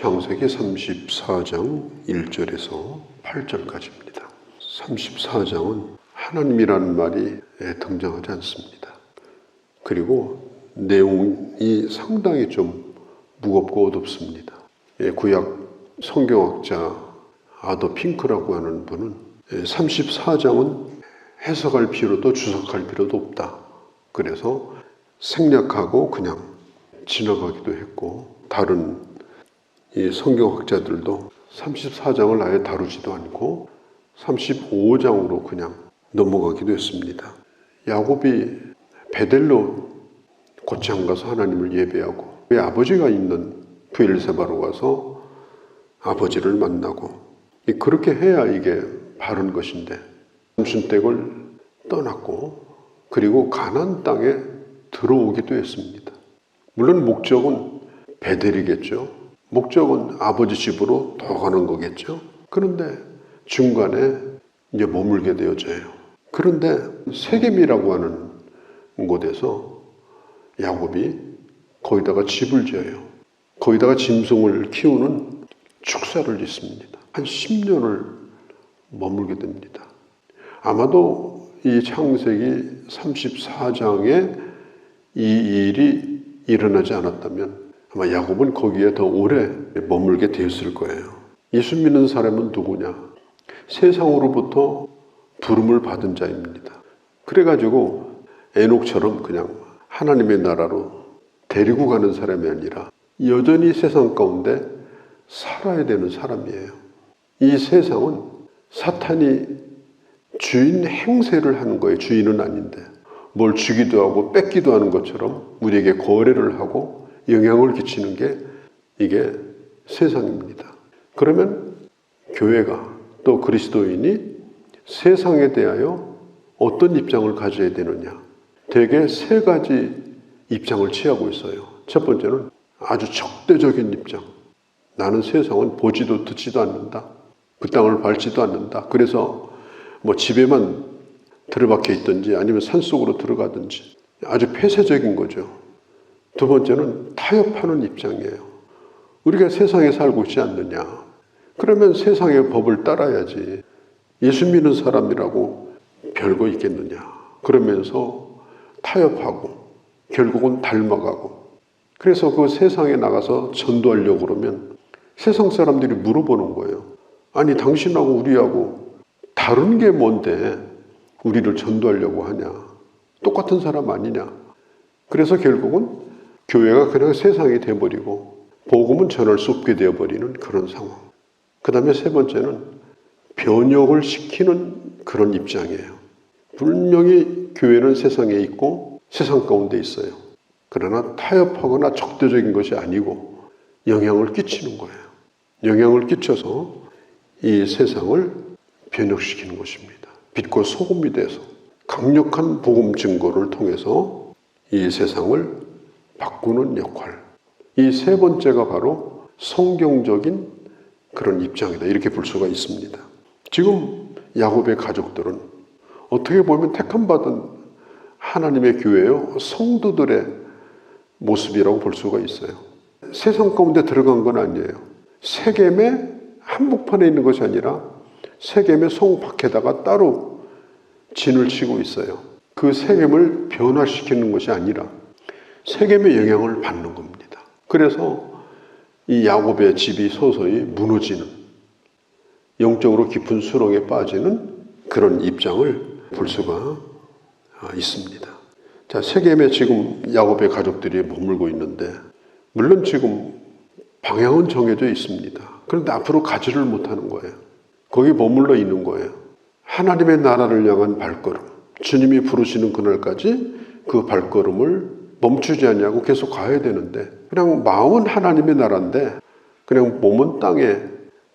창세기 34장 1절에서 8절까지입니다. 34장은 하나님이라는 말이 등장하지 않습니다. 그리고 내용이 상당히 좀 무겁고 어둡습니다. 구약 성경학자 아더 핑크라고 하는 분은 34장은 해석할 필요도 주석할 필요도 없다. 그래서 생략하고 그냥 지나가기도 했고, 다른 이 성경학자들도 34장을 아예 다루지도 않고 35장으로 그냥 넘어가기도 했습니다. 야곱이 베델로 고창 가서 하나님을 예배하고, 그의 아버지가 있는 브엘세바로 가서 아버지를 만나고, 그렇게 해야 이게 바른 것인데 삼순댁을 떠났고, 그리고 가나안 땅에 들어오기도 했습니다. 물론 목적은 베델이겠죠. 목적은 아버지 집으로 돌아가는 거겠죠. 그런데 중간에 이제 머물게 되어져요. 그런데 세겜이라고 하는 곳에서 야곱이 거기다가 집을 지어요. 거기다가 짐승을 키우는 축사를 짓습니다. 한 10년을 머물게 됩니다. 아마도 이 창세기 34장에 이 일이 일어나지 않았다면 아마 야곱은 거기에 더 오래 머물게 되었을 거예요. 예수 믿는 사람은 누구냐? 세상으로부터 부름을 받은 자입니다. 그래가지고 에녹처럼 그냥 하나님의 나라로 데리고 가는 사람이 아니라 여전히 세상 가운데 살아야 되는 사람이에요. 이 세상은 사탄이 주인 행세를 하는 거예요. 주인은 아닌데 뭘 주기도 하고 뺏기도 하는 것처럼 우리에게 거래를 하고 영향을 끼치는 게 이게 세상입니다. 그러면 교회가 또 그리스도인이 세상에 대하여 어떤 입장을 가져야 되느냐? 대개 세 가지 입장을 취하고 있어요. 첫 번째는 아주 적대적인 입장. 나는 세상은 보지도 듣지도 않는다. 그 땅을 밟지도 않는다. 그래서 뭐 집에만 들어박혀 있든지 아니면 산속으로 들어가든지 아주 폐쇄적인 거죠. 두 번째는 타협하는 입장이에요. 우리가 세상에 살고 있지 않느냐? 그러면 세상의 법을 따라야지. 예수 믿는 사람이라고 별거 있겠느냐? 그러면서 타협하고 결국은 닮아가고, 그래서 그 세상에 나가서 전도하려고 그러면 세상 사람들이 물어보는 거예요. 아니 당신하고 우리하고 다른 게 뭔데 우리를 전도하려고 하냐? 똑같은 사람 아니냐? 그래서 결국은 교회가 그냥 세상이 되어버리고 복음은 전할 수 없게 되어버리는 그런 상황. 그 다음에 세 번째는 변혁을 시키는 그런 입장이에요. 분명히 교회는 세상에 있고 세상 가운데 있어요. 그러나 타협하거나 적대적인 것이 아니고 영향을 끼치는 거예요. 영향을 끼쳐서 이 세상을 변혁시키는 것입니다. 빛과 소금이 돼서 강력한 복음 증거를 통해서 이 세상을 바꾸는 역할. 이 세 번째가 바로 성경적인 그런 입장이다. 이렇게 볼 수가 있습니다. 지금 야곱의 가족들은 어떻게 보면 택함받은 하나님의 교회요, 성도들의 모습이라고 볼 수가 있어요. 세상 가운데 들어간 건 아니에요. 세겜의 한복판에 있는 것이 아니라 세겜의 성 밖에다가 따로 진을 치고 있어요. 그 세겜을 변화시키는 것이 아니라 세겜의 영향을 받는 겁니다. 그래서 이 야곱의 집이 서서히 무너지는, 영적으로 깊은 수렁에 빠지는 그런 입장을 볼 수가 있습니다. 자, 세겜에 지금 야곱의 가족들이 머물고 있는데, 물론 지금 방향은 정해져 있습니다. 그런데 앞으로 가지를 못하는 거예요. 거기 머물러 있는 거예요. 하나님의 나라를 향한 발걸음, 주님이 부르시는 그날까지 그 발걸음을 멈추지 않냐고 계속 가야 되는데, 그냥 마음은 하나님의 나라인데 그냥 몸은 땅에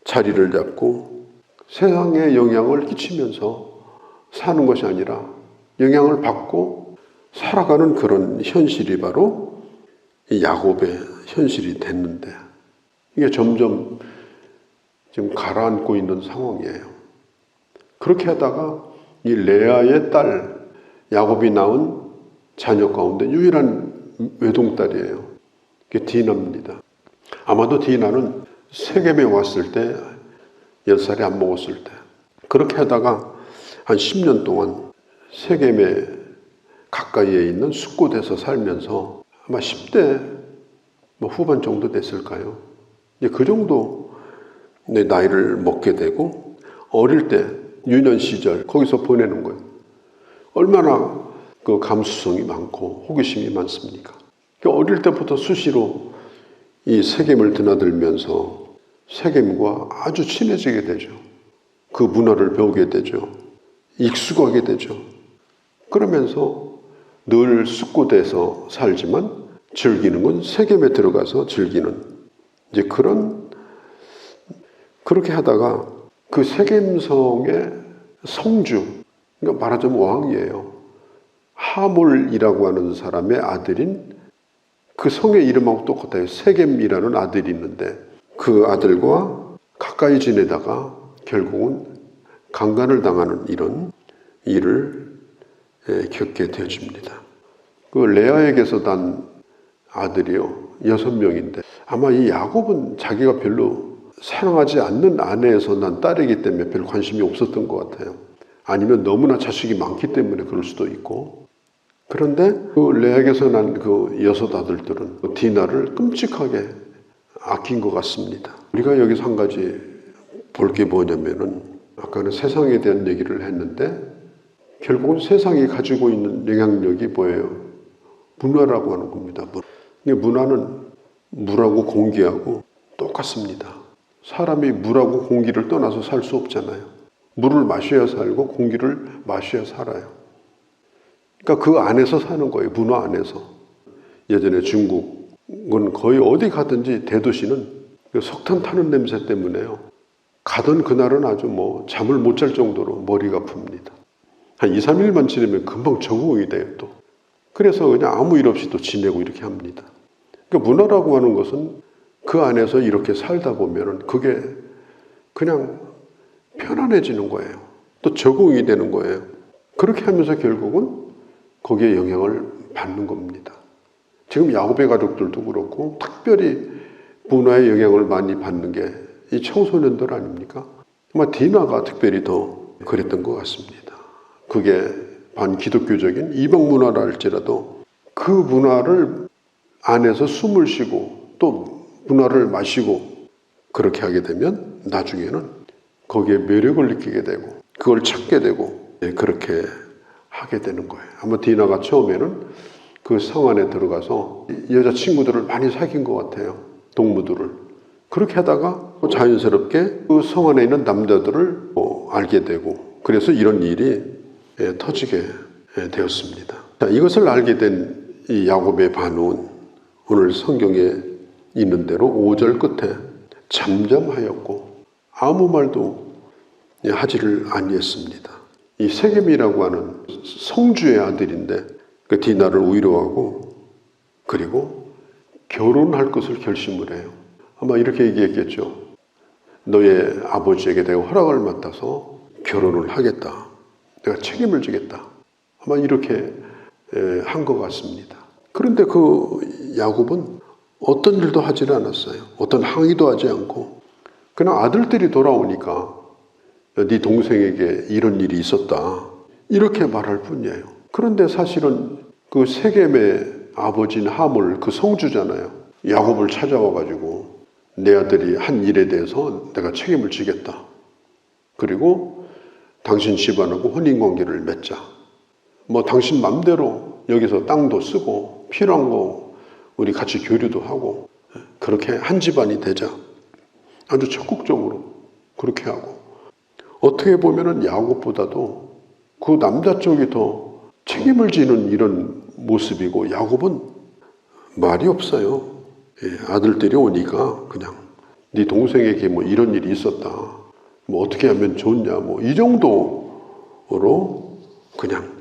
자리를 잡고 세상에 영향을 끼치면서 사는 것이 아니라 영향을 받고 살아가는 그런 현실이 바로 이 야곱의 현실이 됐는데, 이게 점점 지금 가라앉고 있는 상황이에요. 그렇게 하다가 이 레아의 딸 야곱이 낳은 자녀 가운데 유일한 외동딸이에요. 그게 디나입니다. 아마도 디나는 세겜에 왔을 때 10살이 안 먹었을 때 그렇게 하다가 한 10년 동안 세겜에 가까이에 있는 숫곳에서 살면서 아마 10대 후반 정도 됐을까요? 이제 그 정도 나이를 먹게 되고 어릴 때 유년 시절 거기서 보내는 거예요. 얼마나 그 감수성이 많고 호기심이 많습니까? 어릴 때부터 수시로 이 세겜을 드나들면서 세겜과 아주 친해지게 되죠. 그 문화를 배우게 되죠. 익숙하게 되죠. 그러면서 늘 숫곳에서 살지만 즐기는 건 세겜에 들어가서 즐기는 이제 그렇게 하다가 그 세겜성의 성주, 그러니까 말하자면 왕이에요. 하몰이라고 하는 사람의 아들인 그 성의 이름하고 똑같아요. 세겜이라는 아들이 있는데 그 아들과 가까이 지내다가 결국은 강간을 당하는 이런 일을 겪게 되어집니다. 그 레아에게서 난 아들이요 6명인데 아마 이 야곱은 자기가 별로 사랑하지 않는 아내에서 난 딸이기 때문에 별 관심이 없었던 것 같아요. 아니면 너무나 자식이 많기 때문에 그럴 수도 있고. 그런데 그 레아에게서 난 그 6 아들들은 디나를 끔찍하게 아낀 것 같습니다. 우리가 여기서 한 가지 볼 게 뭐냐면은 아까는 세상에 대한 얘기를 했는데 결국은 세상이 가지고 있는 영향력이 뭐예요? 문화라고 하는 겁니다. 문화는 물하고 공기하고 똑같습니다. 사람이 물하고 공기를 떠나서 살 수 없잖아요. 물을 마셔야 살고 공기를 마셔야 살아요. 그러니까 그 안에서 사는 거예요. 문화 안에서. 예전에 중국은 거의 어디 가든지 대도시는 석탄 타는 냄새 때문에요. 가던 그날은 아주 잠을 못 잘 정도로 머리가 아픕니다. 한 2, 3일만 지내면 금방 적응이 돼요 또. 그래서 그냥 아무 일 없이 또 지내고 이렇게 합니다. 그러니까 문화라고 하는 것은 그 안에서 이렇게 살다 보면은 그게 그냥 편안해지는 거예요. 또 적응이 되는 거예요. 그렇게 하면서 결국은 거기에 영향을 받는 겁니다. 지금 야곱의 가족들도 그렇고 특별히 문화의 영향을 많이 받는 게 이 청소년들 아닙니까? 아마 디나가 특별히 더 그랬던 것 같습니다. 그게 반기독교적인 이방 문화라 할지라도 그 문화를 안에서 숨을 쉬고 또 문화를 마시고 그렇게 하게 되면 나중에는 거기에 매력을 느끼게 되고 그걸 찾게 되고 그렇게 하게 되는 거예요. 아마 디나가 처음에는 그 성 안에 들어가서 여자친구들을 많이 사귄 것 같아요. 동무들을. 그렇게 하다가 자연스럽게 그 성 안에 있는 남자들을 알게 되고 그래서 이런 일이 터지게 되었습니다. 자, 이것을 알게 된 이 야곱의 반응은 오늘 성경에 있는 대로 5절 끝에 잠잠하였고 아무 말도 하지를 아니했습니다. 이 세겜이라고 하는 성주의 아들인데 그 디나를 위로하고 그리고 결혼할 것을 결심을 해요. 아마 이렇게 얘기했겠죠. 너의 아버지에게 내가 허락을 맡아서 결혼을 하겠다. 내가 책임을 지겠다. 아마 이렇게 한 것 같습니다. 그런데 그 야곱은 어떤 일도 하지를 않았어요. 어떤 항의도 하지 않고 그냥 아들들이 돌아오니까 네 동생에게 이런 일이 있었다. 이렇게 말할 뿐이에요. 그런데 사실은 그 세겜의 아버지인 하몰 그 성주잖아요. 야곱을 찾아와가지고 내 아들이 한 일에 대해서 내가 책임을 지겠다. 그리고 당신 집안하고 혼인관계를 맺자. 당신 맘대로 여기서 땅도 쓰고 필요한 거 우리 같이 교류도 하고 그렇게 한 집안이 되자. 아주 적극적으로 그렇게 하고 어떻게 보면은 야곱보다도 그 남자 쪽이 더 책임을 지는 이런 모습이고 야곱은 말이 없어요. 아들들이 오니까 그냥 네 동생에게 이런 일이 있었다. 어떻게 하면 좋냐. 이 정도로 그냥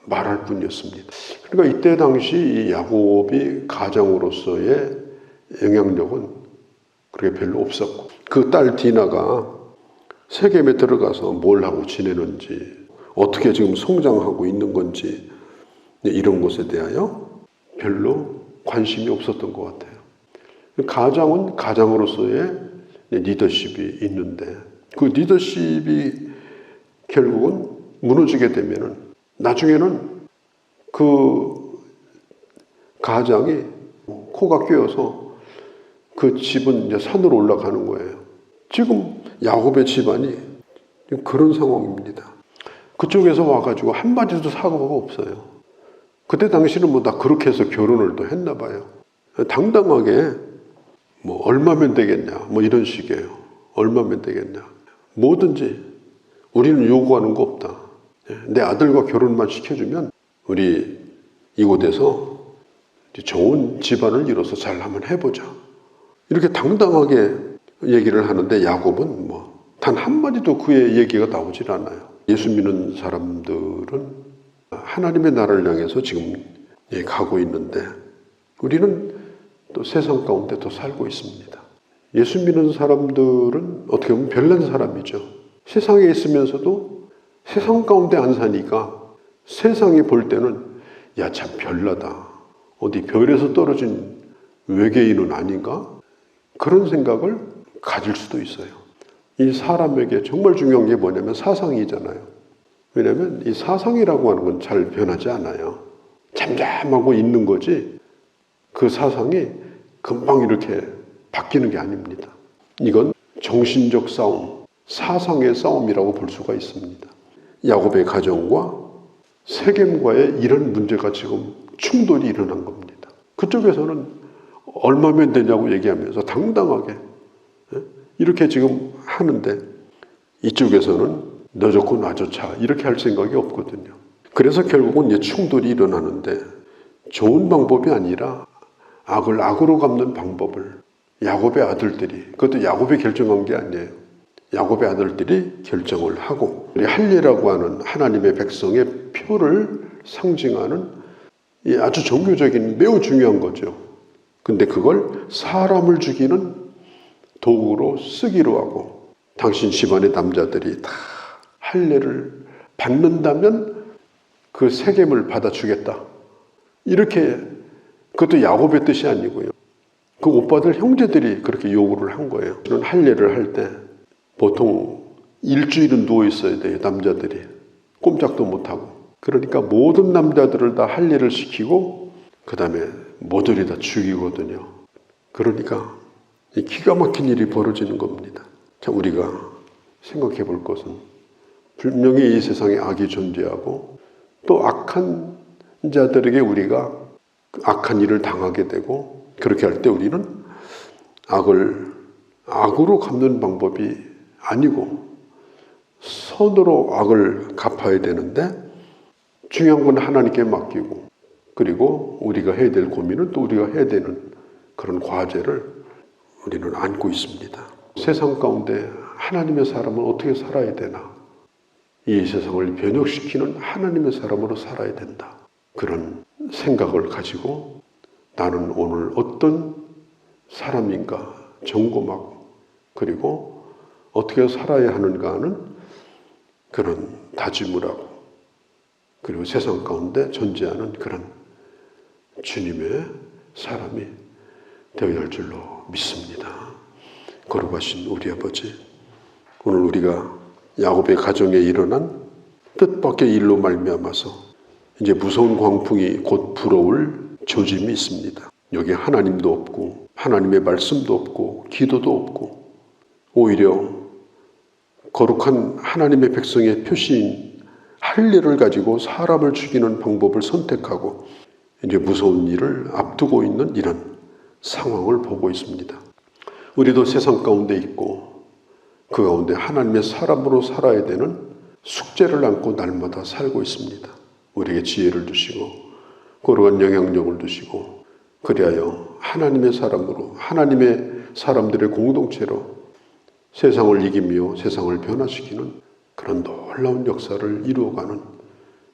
말할 뿐이었습니다. 그러니까 이때 당시 이 야곱이 가장으로서의 영향력은 그렇게 별로 없었고 그 딸 디나가 세겜에 들어가서 뭘 하고 지내는지 어떻게 지금 성장하고 있는 건지 이런 것에 대하여 별로 관심이 없었던 것 같아요. 가장은 가장으로서의 리더십이 있는데 그 리더십이 결국은 무너지게 되면은 나중에는 그 가장이 코가 꿰어서 그 집은 이제 산으로 올라가는 거예요. 지금 야곱의 집안이 그런 상황입니다. 그쪽에서 와가지고 한마디도 사과가 없어요. 그때 당시는 뭐 다 그렇게 해서 결혼을 또 했나 봐요. 당당하게 뭐 얼마면 되겠냐 뭐 이런 식이에요. 얼마면 되겠냐. 뭐든지 우리는 요구하는 거 없다. 내 아들과 결혼만 시켜주면 우리 이곳에서 좋은 집안을 이뤄서 잘 한번 해보자. 이렇게 당당하게 얘기를 하는데 야곱은 뭐 단 한마디도 그의 얘기가 나오질 않아요. 예수 믿는 사람들은 하나님의 나라를 향해서 지금 가고 있는데 우리는 또 세상 가운데 또 살고 있습니다. 예수 믿는 사람들은 어떻게 보면 별난 사람이죠. 세상에 있으면서도 세상 가운데 안 사니까 세상이 볼 때는 야, 참 별나다. 어디 별에서 떨어진 외계인은 아닌가? 그런 생각을 가질 수도 있어요. 이 사람에게 정말 중요한 게 뭐냐면 사상이잖아요. 왜냐하면 이 사상이라고 하는 건 잘 변하지 않아요. 잠잠하고 있는 거지 그 사상이 금방 이렇게 바뀌는 게 아닙니다. 이건 정신적 싸움, 사상의 싸움이라고 볼 수가 있습니다. 야곱의 가정과 세겜과의 이런 문제가 지금 충돌이 일어난 겁니다. 그쪽에서는 얼마면 되냐고 얘기하면서 당당하게 이렇게 지금 하는데 이쪽에서는 너 좋고 나 좋자 이렇게 할 생각이 없거든요. 그래서 결국은 충돌이 일어나는데 좋은 방법이 아니라 악을 악으로 갚는 방법을 야곱의 아들들이, 그것도 야곱이 결정한 게 아니에요. 야곱의 아들들이 결정을 하고 할례라고 하는 하나님의 백성의 표를 상징하는 아주 종교적인 매우 중요한 거죠. 근데 그걸 사람을 죽이는 도구로 쓰기로 하고 당신 집안의 남자들이 다 할례를 받는다면 그 세겜을 받아주겠다. 이렇게 그것도 야곱의 뜻이 아니고요. 그 오빠들 형제들이 그렇게 요구를 한 거예요. 이런 할례를 할 때 보통 일주일은 누워 있어야 돼요. 남자들이 꼼짝도 못하고. 그러니까 모든 남자들을 다 할례를 시키고 그 다음에 모조리 다 죽이거든요. 그러니까 이 기가 막힌 일이 벌어지는 겁니다. 자, 우리가 생각해 볼 것은 분명히 이 세상에 악이 존재하고 또 악한 자들에게 우리가 악한 일을 당하게 되고 그렇게 할 때 우리는 악을 악으로 갚는 방법이 아니고 선으로 악을 갚아야 되는데 중요한 건 하나님께 맡기고 그리고 우리가 해야 될 고민은 또 우리가 해야 되는 그런 과제를 우리는 안고 있습니다. 세상 가운데 하나님의 사람은 어떻게 살아야 되나? 이 세상을 변혁시키는 하나님의 사람으로 살아야 된다. 그런 생각을 가지고 나는 오늘 어떤 사람인가 점검하고 그리고 어떻게 살아야 하는가 하는 그런 다짐을 하고 그리고 세상 가운데 존재하는 그런 주님의 사람이 되어야 할 줄로 믿습니다. 거룩하신 우리 아버지, 오늘 우리가 야곱의 가정에 일어난 뜻밖의 일로 말미암아서 이제 무서운 광풍이 곧 불어올 조짐이 있습니다. 여기 하나님도 없고 하나님의 말씀도 없고 기도도 없고 오히려 거룩한 하나님의 백성의 표시인 할례를 가지고 사람을 죽이는 방법을 선택하고 이제 무서운 일을 앞두고 있는 이런 상황을 보고 있습니다. 우리도 세상 가운데 있고 그 가운데 하나님의 사람으로 살아야 되는 숙제를 안고 날마다 살고 있습니다. 우리에게 지혜를 주시고 거룩한 영향력을 주시고 그리하여 하나님의 사람으로 하나님의 사람들의 공동체로 세상을 이기며 세상을 변화시키는 그런 놀라운 역사를 이루어가는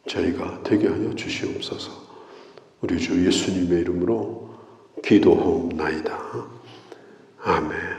저희가 되게 하여 주시옵소서. 우리 주 예수님의 이름으로 기도하옵나이다. 아멘.